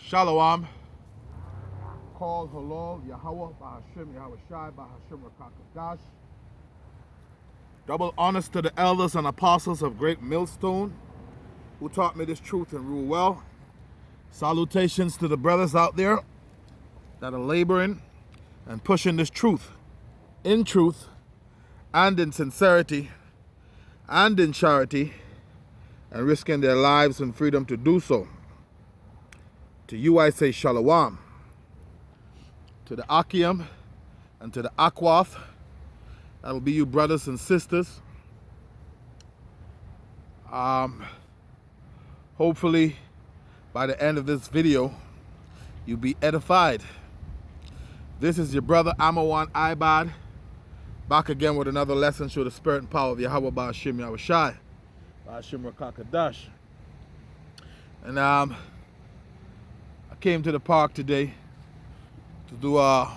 Shalom. Call Halal Yahweh Bahashim Yahweh Shai Bahashim Rakakadash. Double honors to the elders and apostles of Great Millstone who taught me this truth and rule well. Salutations to the brothers out there that are laboring and pushing this truth in truth and in sincerity and in charity and risking their lives and freedom to do so. To you I say shalom. To the Akim and to the Akwath, that will be you brothers and sisters. Hopefully by the end of this video you'll be edified. This is your brother Amawan Ibad, back again with another lesson through the spirit and power of Yahweh Bahashim Yahweh Shai Bahashim Rakakadash. And I came to the park today to do a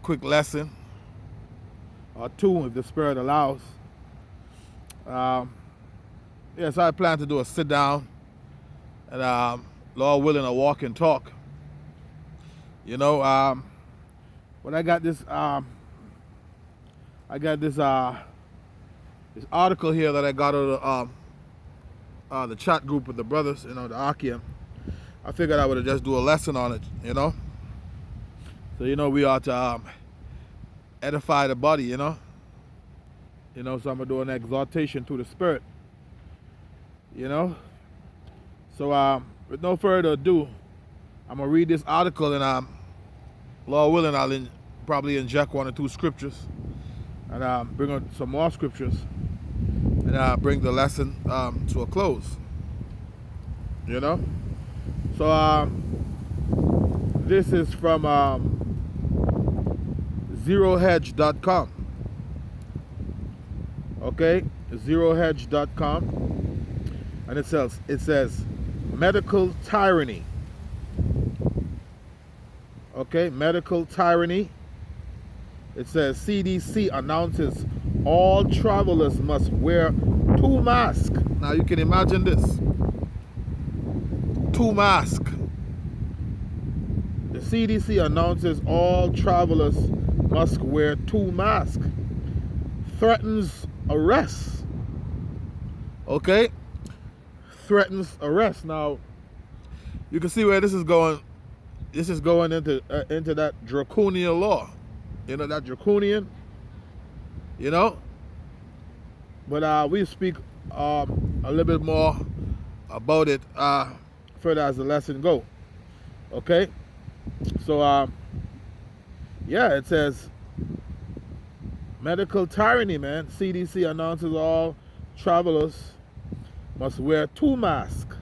quick lesson or two if the spirit allows. So I plan to do a sit down and Lord willing a walk and talk. You know, but I got this this article here that I got out of the chat group with the brothers, you know, the Akim. I figured I would just do a lesson on it, you know. So, you know, we ought to edify the body, you know. You know, so I'm going to do an exhortation to the spirit, you know. So, with no further ado, I'm going to read this article and, Lord willing, I'll probably inject one or two scriptures and bring on some more scriptures and bring the lesson to a close, you know. So, this is from zerohedge.com. Okay, zerohedge.com, and it says medical tyranny. Okay, medical tyranny. It says CDC announces all travelers must wear 2 masks. Now you can imagine this. 2 masks. The CDC announces all travelers must wear 2 masks. Threatens arrest. Okay? Threatens arrest. Now, you can see where this is going. This is going into that draconian law. You know, that draconian. You know? But we speak a little bit more about it further as the lesson go. Okay? So, it says medical tyranny, man. CDC announces all travelers must wear 2 masks.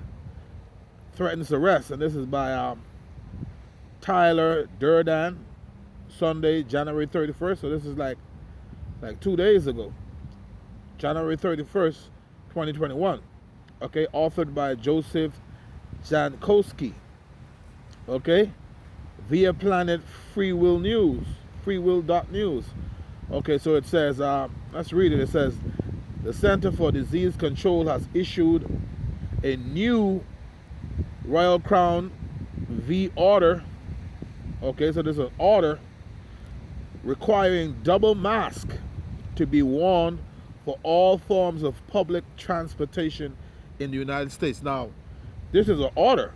Threatens arrest. And this is by Tyler Durden, Sunday, January 31st. So this is like 2 days ago. January 31st, 2021. Okay, authored by Joseph Jankowski. Okay, via Planet Free Will News, freewill.news. Okay, so it says, let's read it. It says, the Center for Disease Control has issued a new Royal Crown V order. Okay, so there's an order requiring double mask to be worn for all forms of public transportation in the United States. Now, this is an order.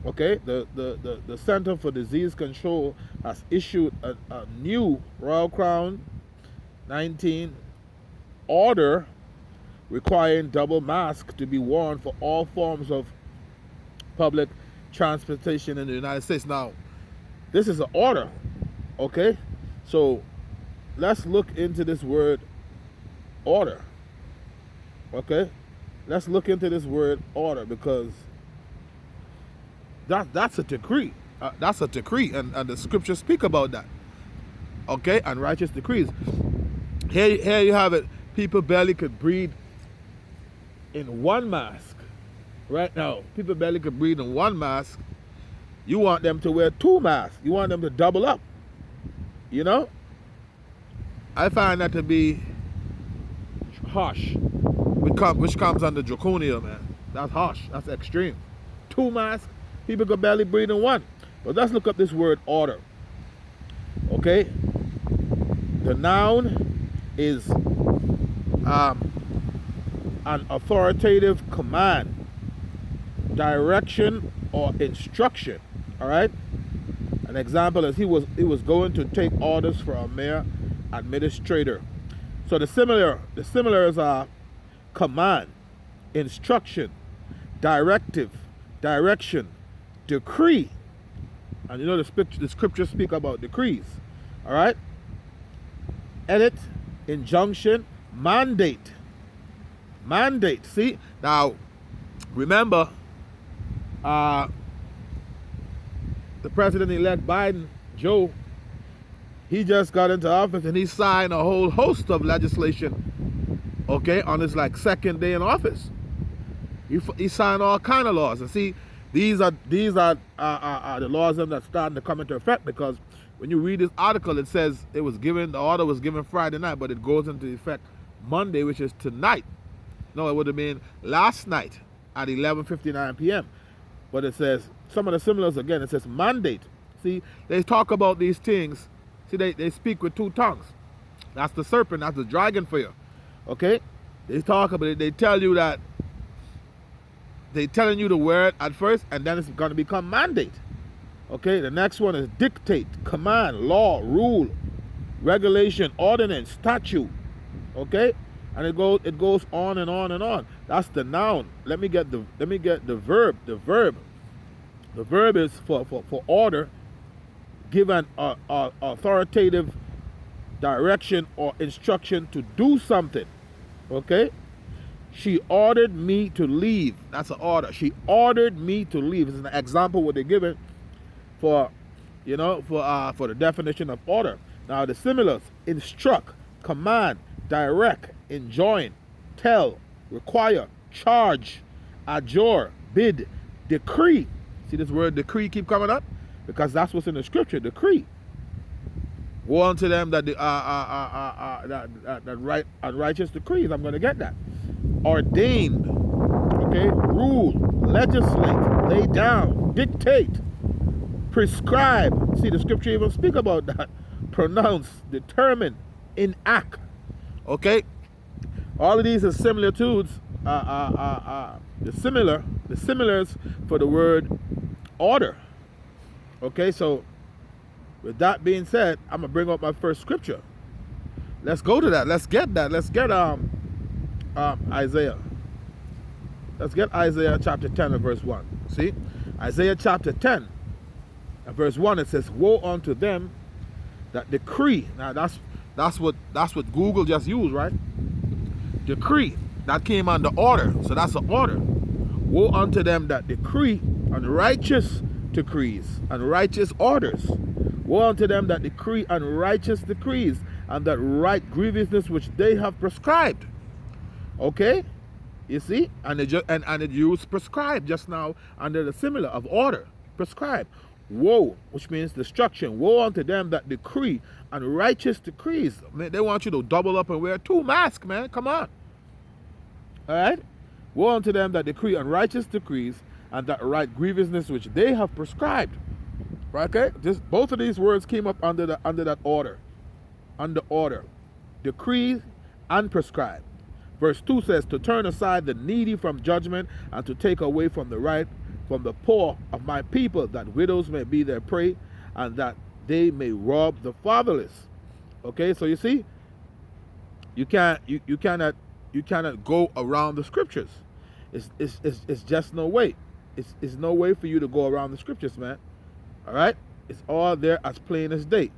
Okay, the Center for Disease Control has issued a new Royal Crown 19 order requiring double mask to be worn for all forms of public transportation in the United States. Now, this is an order, okay? So, let's look into this word order, okay? Let's look into this word order because that's a decree. That's a decree, and the scriptures speak about that. Okay, and righteous decrees. Here you have it. People barely could breathe in 1 mask. Right now, people barely could breathe in 1 mask. You want them to wear 2 masks. You want them to double up. You know? I find that to be harsh, which comes under draconian, man. That's harsh. That's extreme. 2 masks. People could barely breathe in one. But let's look up this word order. Okay? The noun is an authoritative command, direction, or instruction. All right? An example is he was going to take orders for a mere administrator. So the similars are command, instruction, directive, direction, decree. And you know the scriptures speak about decrees. All right? Edit, injunction, mandate. Mandate. See? Now, remember, the President-elect Biden, Joe, he just got into office and he signed a whole host of legislation, okay, on his second day in office. He signed all kind of laws. And see, these are the laws that's starting to come into effect, because when you read this article, it says the order was given Friday night, but it goes into effect Monday, which is tonight. No, it would have been last night at 11:59 p.m. But it says, some of the similars again, it says mandate. See, they talk about these things. See, they speak with two tongues. That's the serpent, that's the dragon for you. Okay? They talk about it, they tell you that, they telling you the word at first, and then it's going to become mandate. Okay, the next one is dictate, command, law, rule, regulation, ordinance, statute. Okay, and it goes on and on and on. That's the noun. Let me get the verb. The verb is for order, give an authoritative direction or instruction to do something. Okay, she ordered me to leave. That's an order. She ordered me to leave. It's an example what they give it for the definition of order. Now the similars: instruct, command, direct, enjoin, tell, require, charge, adjure, bid, decree. See this word decree keep coming up? Because that's what's in the scripture, decree. Woe unto them that write unrighteous decrees. I'm going to get that. Ordained, okay, rule, legislate, lay down, dictate, prescribe. See, the scripture even speak about that. Pronounce, determine, enact. Okay, all of these are similitudes. The similars for the word order. Okay, so with that being said, I'm gonna bring up my first scripture. Let's go to that. Let's get that. Let's get Isaiah. Let's get Isaiah chapter 10 and verse 1. See, Isaiah chapter 10 and verse 1. It says, "Woe unto them that decree." Now that's what Google just used, right? Decree. That came under order. So that's an order. Woe unto them that decree unrighteous decrees, unrighteous orders. Woe unto them that decree unrighteous decrees, and that write grievousness which they have prescribed. Okay? You see? And it used prescribe just now under the similar of order. Prescribe. Woe, which means destruction. Woe unto them that decree unrighteous decrees. Man, they want you to double up and wear 2 masks, man. Come on. All right? Woe unto them that decree unrighteous decrees, and that write grievousness which they have prescribed. Right? Okay? Both of these words came up under that order. Under order. Decree and prescribe. Verse 2 says, to turn aside the needy from judgment, and to take away from the right from the poor of my people, that widows may be their prey, and that they may rob the fatherless. Okay, so you see, you cannot go around the scriptures. It's just no way. It's no way for you to go around the scriptures, man. All right, it's all there as plain as day.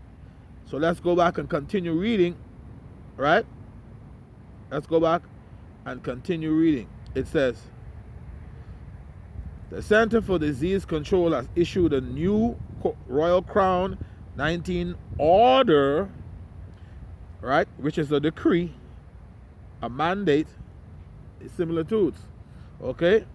So let's go back and continue reading. All right, let's go back and continue reading. It says, the Center for Disease Control has issued a new Royal Crown 19 order, right, which is a decree, a mandate, similitudes, okay,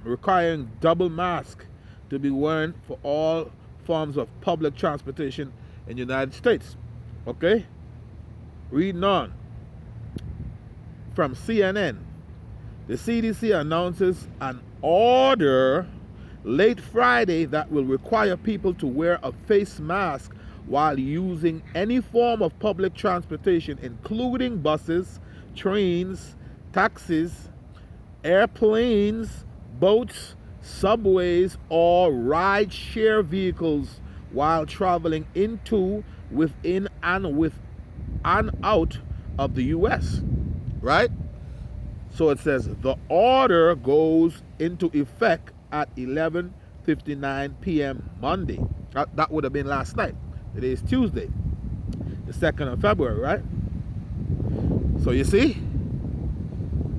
requiring double mask to be worn for all forms of public transportation in the United States. Okay, reading on from CNN. The CDC announces an order late Friday that will require people to wear a face mask while using any form of public transportation, including buses, trains, taxis, airplanes, boats, subways, or ride-share vehicles while traveling into, within, and out of the U.S. Right? So it says the order goes into effect at 11:59 p.m. Monday. That would have been last night. Today is Tuesday, the 2nd of February, right? So you see,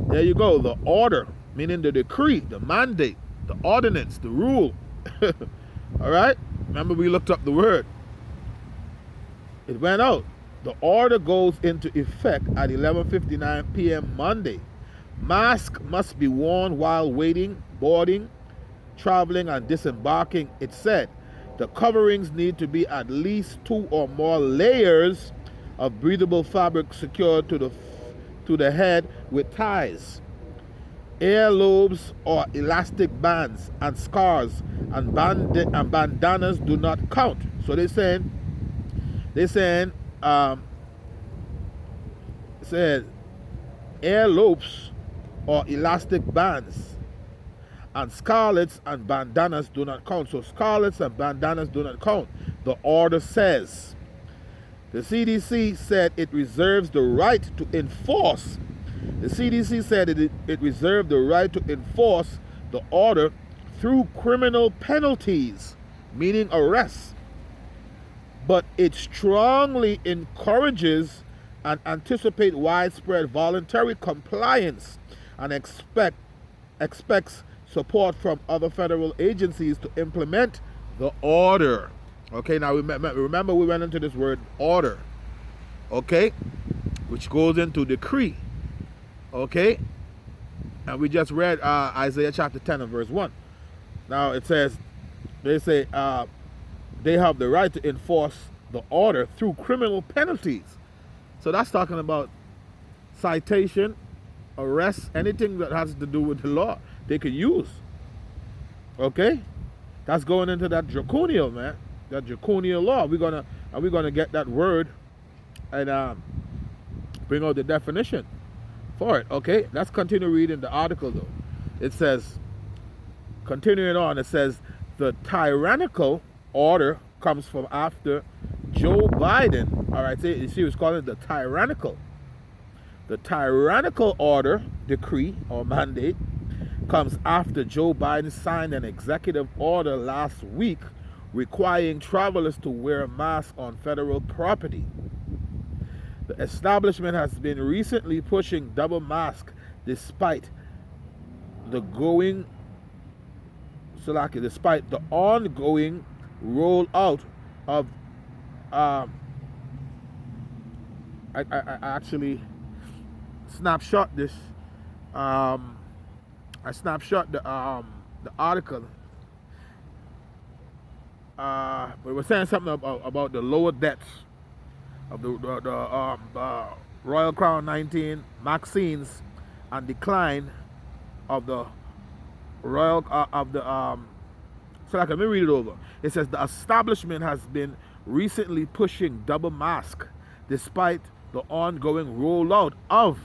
there you go. The order, meaning the decree, the mandate, the ordinance, the rule. All right? Remember we looked up the word. It went out. The order goes into effect at 11:59 p.m. Monday. Mask must be worn while waiting, boarding, traveling, and disembarking, it said. The coverings need to be at least 2 or more layers of breathable fabric secured to the head with ties. Earlobes or elastic bands and scarves and bandanas do not count. So they're saying earlobes or elastic bands and scarlets and bandanas do not count. So scarlets and bandanas do not count. The order says. The CDC said it reserves the right to enforce. The CDC said it reserved the right to enforce the order through criminal penalties, meaning arrests. But it strongly encourages and anticipates widespread voluntary compliance and expects support from other federal agencies to implement the order. Okay, now remember we went into this word order, okay, which goes into decree, okay, and we just read Isaiah chapter 10 and verse 1. Now it says, they say they have the right to enforce the order through criminal penalties. So that's talking about citation, arrest, anything that has to do with the law they could use. Okay, that's going into that draconian, man, that draconian law. We're gonna get that word and bring out the definition for it. Okay, let's continue reading the article though. It says, continuing on, it says the tyrannical order comes from after Joe Biden. All right, see, he was calling it the tyrannical. The tyrannical order, decree, or mandate comes after Joe Biden signed an executive order last week requiring travelers to wear a mask on federal property. The establishment has been recently pushing double mask despite the ongoing rollout of I actually snapshot this. I snapshot the article. But it was saying something about the lower depths of the Royal Crown 19 vaccines and decline of the Royal So let me read it over. It says the establishment has been recently pushing double mask despite the ongoing rollout of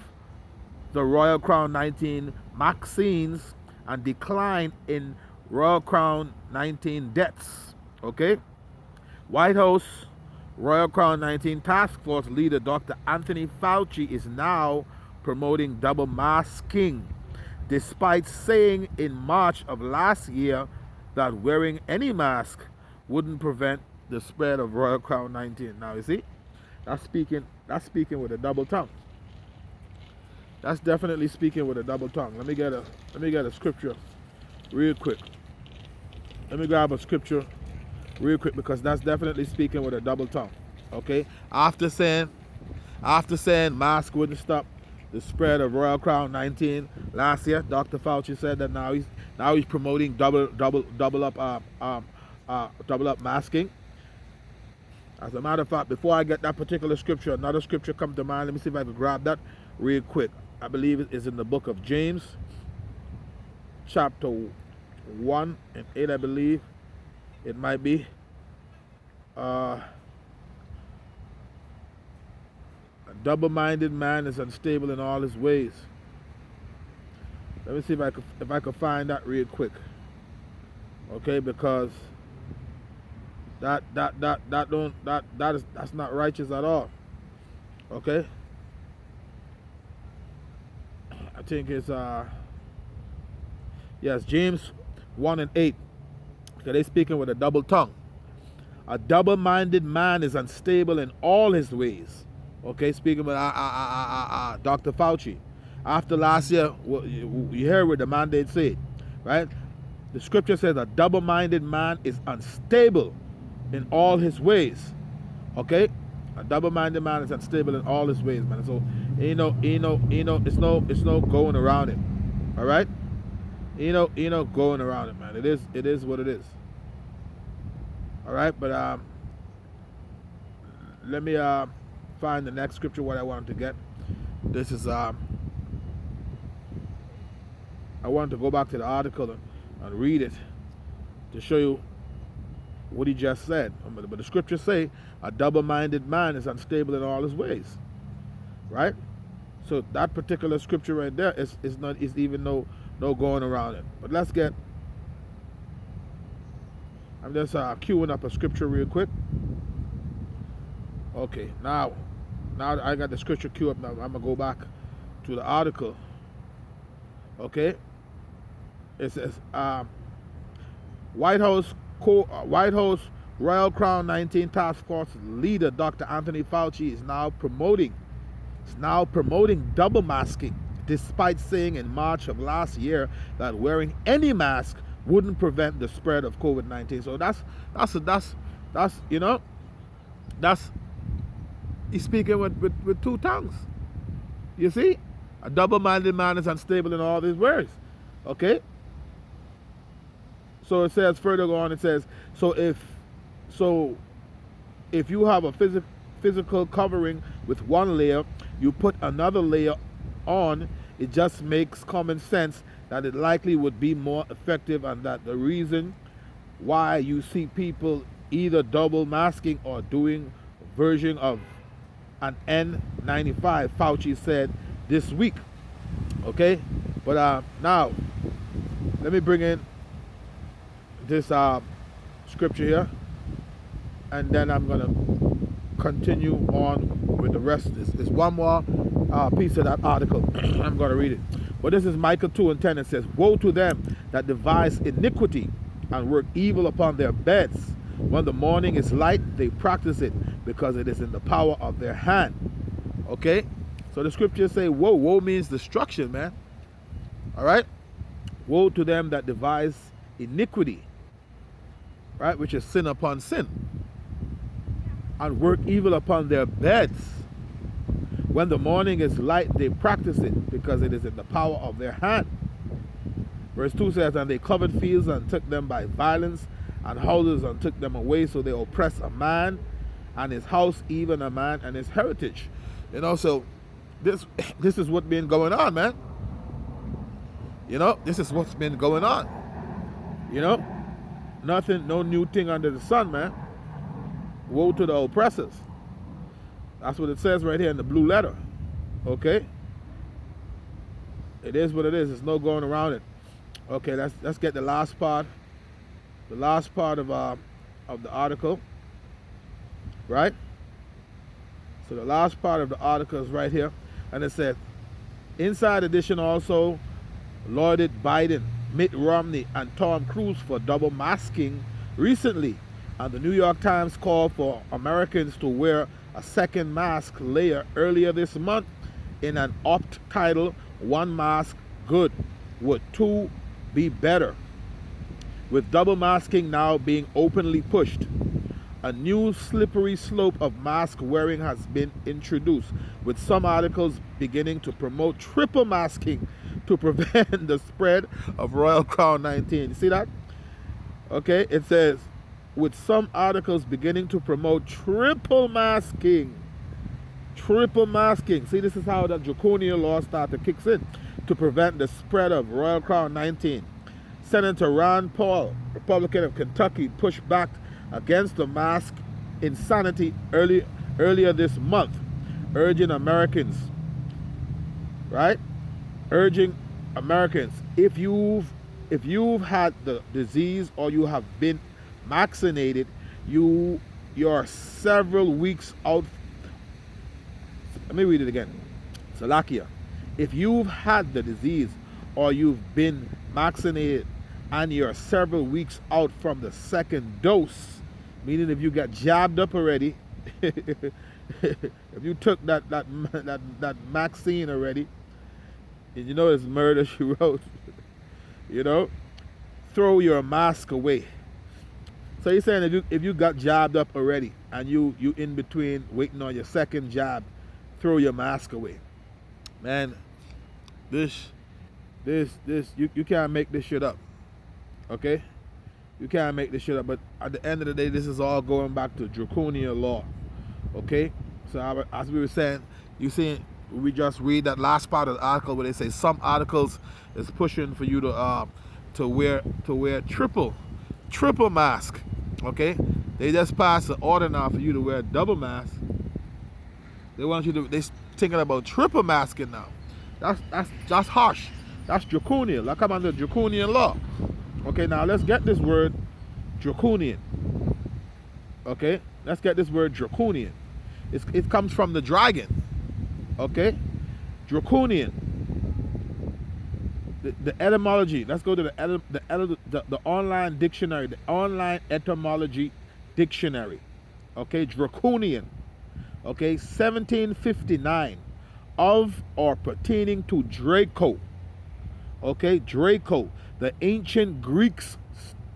the Royal Crown 19 vaccines and decline in Royal Crown 19 deaths. Okay? White House Royal Crown 19 Task Force leader Dr. Anthony Fauci is now promoting double masking, despite saying in March of last year that wearing any mask wouldn't prevent the spread of Royal Crown 19. Now you see, that's speaking with a double tongue. That's definitely speaking with a double tongue. Let me get a scripture real quick. Let me grab a scripture real quick because that's definitely speaking with a double tongue. Okay? After saying mask wouldn't stop the spread of Royal Crown 19 last year, Dr. Fauci said that now he's promoting double up masking. As a matter of fact, before I get that particular scripture, another scripture come to mind. Let me see if I can grab that real quick. I believe it is in the book of James, chapter 1 and 8, I believe it might be. A double-minded man is unstable in all his ways. Let me see if I could find that real quick. Okay, because that's not righteous at all. Okay? I think it's yes, James 1 and 8. Okay, they speaking with a double tongue. A double-minded man is unstable in all his ways. Okay, speaking with Dr. Fauci. After last year, you heard what the mandate said, right? The scripture says a double-minded man is unstable in all his ways. Okay, a double-minded man is unstable in all his ways, man. So it's no going around it. All right, going around it, man. It is what it is. All right, but let me find the next scripture what I wanted to get. This is I wanted to go back to the article and read it to show you what he just said. But the scriptures say a double-minded man is unstable in all his ways, right? So that particular scripture right there is even no going around it. But let's get. I'm just queuing up a scripture real quick. Okay, now I got the scripture queued up. Now I'm gonna go back to the article. Okay, it says White House Royal Crown 19 Task Force leader Dr. Anthony Fauci is now promoting double masking, despite saying in March of last year that wearing any mask wouldn't prevent the spread of COVID-19. So that's he's speaking with two tongues. You see, a double-minded man is unstable in all his ways. Okay. So it says further on. It says so if you have a physical covering with one layer, you put another layer on. It just makes common sense that it likely would be more effective, and that the reason why you see people either double masking or doing a version of an N95, Fauci said this week. Okay, but now let me bring in this scripture here, and then I'm gonna continue on with the rest of this. There's one more piece of that article. I'm gonna read it. But this is Micah 2 and 10. It says, "Woe to them that devise iniquity and work evil upon their beds. When the morning is light, they practice it, because it is in the power of their hand." Okay? So the scriptures say, woe. Woe means destruction, man. All right? Woe to them that devise iniquity, right? Which is sin upon sin. And work evil upon their beds. When the morning is light, they practice it, because it is in the power of their hand. Verse 2 says, "And they covered fields and took them by violence, and houses and took them away. So they oppress a man and his house, even a man and his heritage." So this is what's been going on, man. This is what's been going on. Nothing, no new thing under the sun, man. Woe to the oppressors. That's what it says right here in the blue letter. Okay? It is what it is. There's no going around it. Okay, let's get the last part. The last part of the article. Right? So the last part of the article is right here. And it says, Inside Edition also lauded Biden, Mitt Romney, and Tom Cruise for double masking recently. And the New York Times called for Americans to wear a second mask layer earlier this month in an opt title, "One Mask Good, Would Two Be Better?" With double masking now being openly pushed, a new slippery slope of mask wearing has been introduced, with some articles beginning to promote triple masking to prevent the spread of Royal Crown 19. You see that? Okay, it says, with some articles beginning to promote triple masking. Triple masking. See, this is how the draconian law started kicks in to prevent the spread of Royal Crown 19. Senator Rand Paul, Republican of Kentucky, pushed back against the mask insanity earlier this month, urging Americans, right? Urging Americans, if you've had the disease or you have been vaccinated, you're several weeks out. Let me read it again. Salakia. If you've had the disease or you've been vaccinated and you're several weeks out from the second dose, meaning if you got jabbed up already, if you took that vaccine already, and you know it's murder she wrote, throw your mask away. So he's saying if you got jabbed up already and you in between waiting on your second jab, throw your mask away. Man, this you can't make this shit up. Okay? You can't make this shit up. But at the end of the day, this is all going back to draconian law. Okay? So as we were saying, we just read that last part of the article where they say some articles is pushing for you to wear triple mask. Okay? They just passed the order now for you to wear a double mask. They thinking about triple masking now. That's harsh. That's draconian. That come under draconian law. Okay, now let's get this word draconian. Okay? Let's get this word draconian. It comes from the dragon. Okay? Draconian. The etymology. Let's go to the online dictionary. The online etymology dictionary. Okay? Draconian. Okay? 1759. Of or pertaining to Draco. Okay? Draco. The ancient Greeks,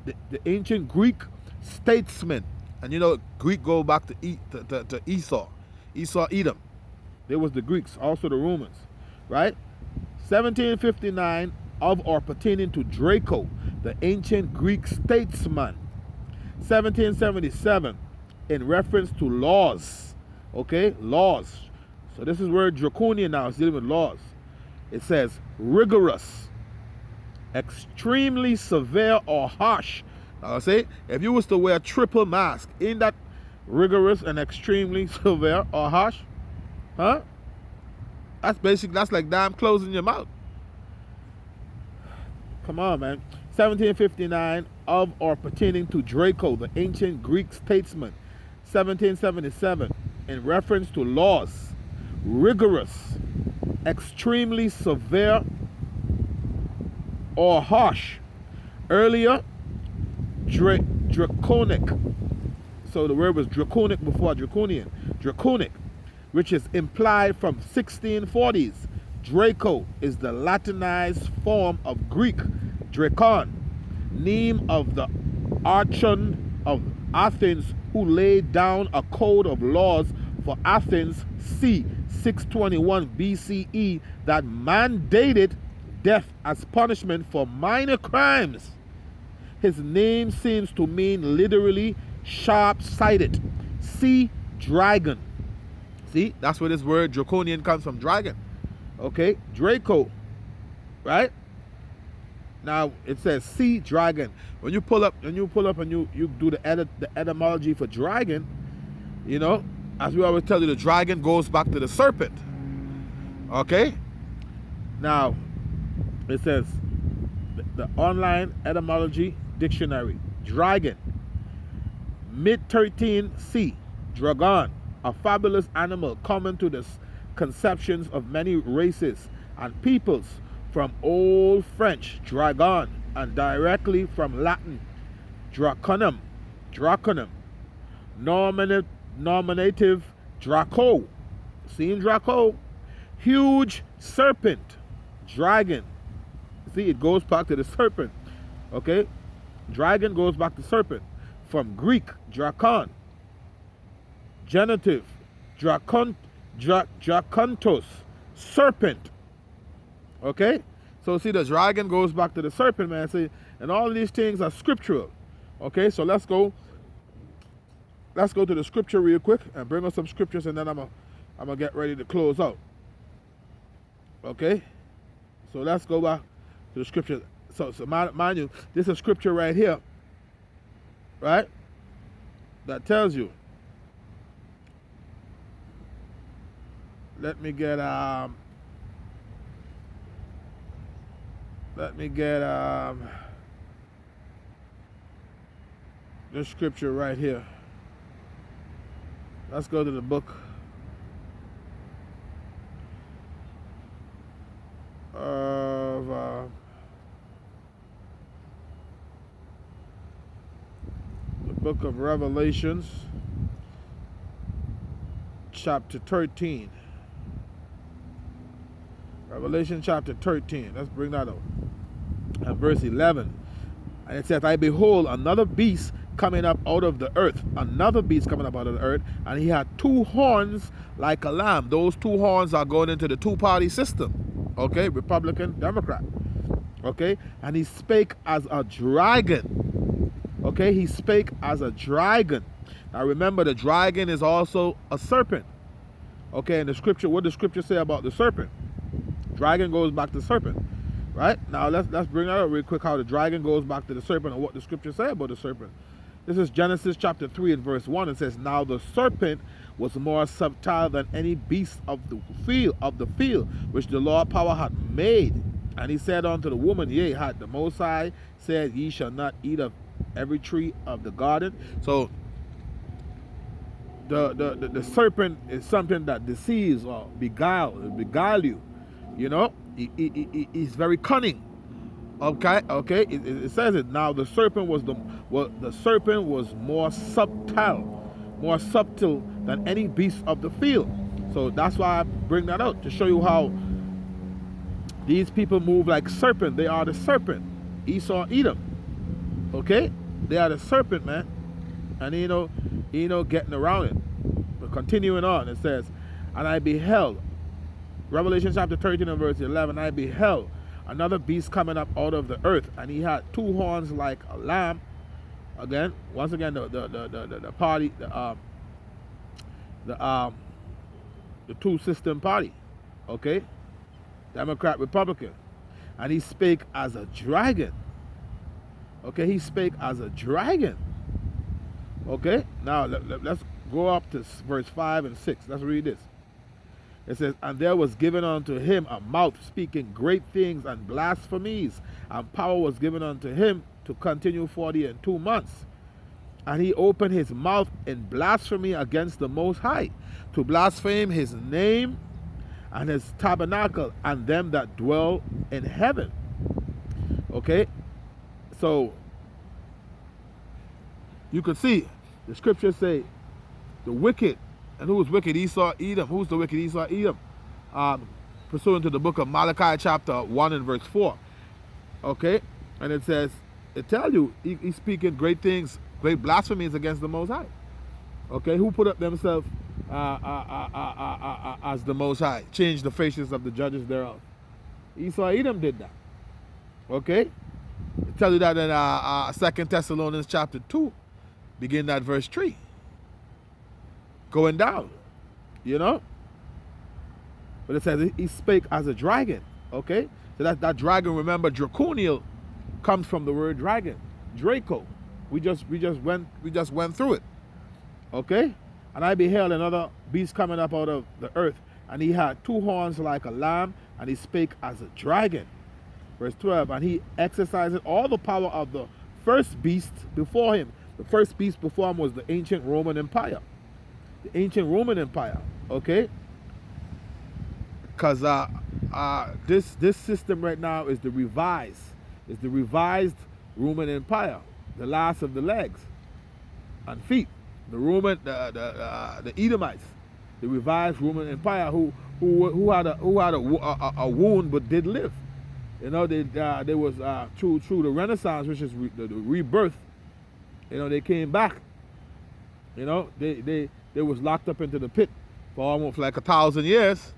the ancient Greek statesman. And Greek go back to Esau. Edom. There was the Greeks, also the Romans, right? 1759, of or pertaining to Draco, the ancient Greek statesman. 1777, in reference to laws, okay? Laws. So this is where draconian now is dealing with laws. It says rigorous, extremely severe or harsh. Now I say, if you was to wear a triple mask, ain't that rigorous and extremely severe or harsh? Huh? That's like damn closing your mouth. Come on, man. 1759, of or pertaining to Draco, the ancient Greek statesman. 1777, in reference to laws. Rigorous, extremely severe or harsh. Earlier, draconic. So the word was draconic before draconian. Draconic, which is implied from 1640s. Draco is the Latinized form of Greek Dracon, name of the archon of Athens who laid down a code of laws for Athens c. 621 BCE that mandated death as punishment for minor crimes. His name seems to mean literally sharp-sighted. See, dragon. See, that's where this word draconian comes from, dragon. Okay, Draco, right? Now it says sea dragon. When you pull up and you do the etymology for dragon, as we always tell you, the dragon goes back to the serpent. Okay? Now, it says, the online etymology dictionary, dragon, mid-13C, dragon, a fabulous animal common to the conceptions of many races and peoples, from Old French, dragon, and directly from Latin, draconum, nominative Draco, seeing Draco, huge serpent, dragon. See, it goes back to the serpent. Okay, dragon goes back to serpent. From Greek, drakon, genitive, drakontos, serpent. Okay, so see, the dragon goes back to the serpent, man. See, and all of these things are scriptural. Okay, so let's go to the scripture real quick and bring us some scriptures, and then I'm gonna get ready to close out. Okay, so let's go back to the scripture. So mind you, this is a scripture right here, right? That tells you. Let me get this scripture right here. Let's go to the book of Revelations, chapter 13. Revelation chapter 13. Let's bring that up. And verse 11. And it says, I behold another beast coming up out of the earth. Another beast coming up out of the earth. And he had two horns like a lamb. Those two horns are going into the two-party system. Okay? Republican, Democrat. Okay? And he spake as a dragon. Okay? He spake as a dragon. Now remember, the dragon is also a serpent. Okay? And the scripture, what does the scripture say about the serpent? Dragon goes back to serpent. Right? Now let's bring that up real quick, how the dragon goes back to the serpent and what the scripture say about the serpent. This is Genesis chapter 3 and verse 1. It says, now the serpent was more subtle than any beast of the field, which the Lord power had made. And he said unto the woman, yea, had the Most High said, ye shall not eat of every tree of the garden. So the serpent is something that deceives or beguile you. You know, he's very cunning. Okay. It says it. Now the serpent was more subtle than any beast of the field. So that's why I bring that out, to show you how these people move like serpent. They are the serpent. Esau, Edom. Okay, they are the serpent, man. And getting around it. But continuing on, it says, and I beheld. Revelation chapter 13 and verse 11, I beheld another beast coming up out of the earth, and he had two horns like a lamb. Once again, the party, the two system party, okay, Democrat, Republican, and he spake as a dragon. Okay, he spake as a dragon. Okay, now let's go up to verse 5 and 6. Let's read this. It says, and there was given unto him a mouth speaking great things and blasphemies, and power was given unto him to continue 42 months. And he opened his mouth in blasphemy against the Most High, to blaspheme his name and his tabernacle and them that dwell in heaven. Okay, so you can see the scriptures say the wicked. And who was wicked? Esau, Edom. Who's the wicked? Esau, Edom. Pursuant to the book of Malachi chapter 1 and verse 4. Okay? And it says, it tells you, he's speaking great things, great blasphemies against the Most High. Okay? Who put up themselves as the Most High? Changed the faces of the judges thereof. Esau, Edom did that. Okay? It tells you that in 2 Thessalonians chapter 2, beginning at verse 3. Going down, but it says he spake as a dragon. Okay, so that dragon, remember, draconial comes from the word dragon, Draco. We just went through it. Okay, and I beheld another beast coming up out of the earth, and he had two horns like a lamb, and he spake as a dragon. Verse 12, and he exercised all the power of the first beast before him. The first beast before him was the ancient Roman Empire. The ancient Roman Empire, okay? Because this system right now is the revised Roman Empire, the last of the legs and feet. The Roman, the Edomites, the revised Roman Empire, who had a wound but did live. They was through the Renaissance, which is the rebirth. They came back. They was locked up into the pit for almost like 1,000 years,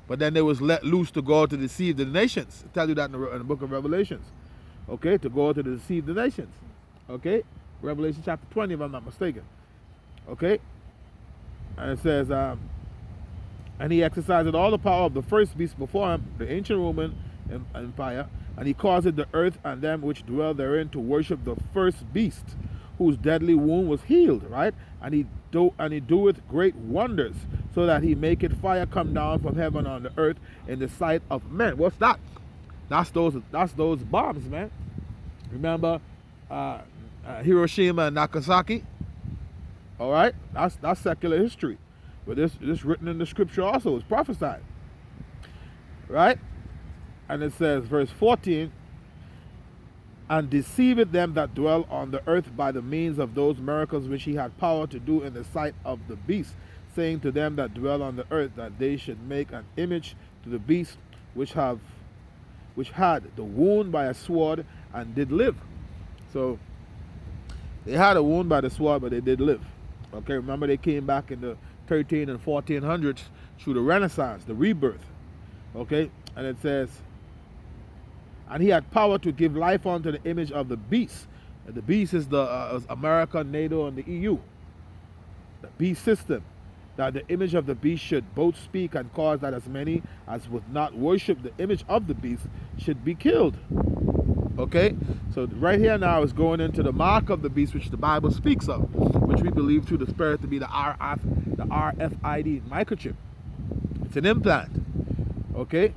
but then they was let loose to go to deceive the nations. I tell you that in the book of Revelations. Okay, to go to deceive the nations. Okay, Revelation chapter 20, if I'm not mistaken. Okay, and it says, and he exercised all the power of the first beast before him, the ancient Roman Empire, And he caused the earth and them which dwell therein to worship the first beast, whose deadly wound was healed, right? And he doeth great wonders, so that he maketh fire come down from heaven on the earth in the sight of men. What's that? That's those bombs, man. Remember Hiroshima and Nagasaki? All right, that's secular history, but this written in the scripture also is prophesied, right? And it says, verse 14, and deceiveth them that dwell on the earth by the means of those miracles which he had power to do in the sight of the beast, saying to them that dwell on the earth that they should make an image to the beast which had the wound by a sword and did live. So they had a wound by the sword, but they did live. Okay, remember they came back in the 13 and 1400s through the Renaissance, the rebirth. Okay, and it says, and he had power to give life unto the image of the beast. And the beast is the America, NATO, and the EU. The beast system. That the image of the beast should both speak and cause that as many as would not worship the image of the beast should be killed. Okay? So right here now is going into the mark of the beast, which the Bible speaks of, which we believe through the Spirit to be the RFID microchip. It's an implant. Okay?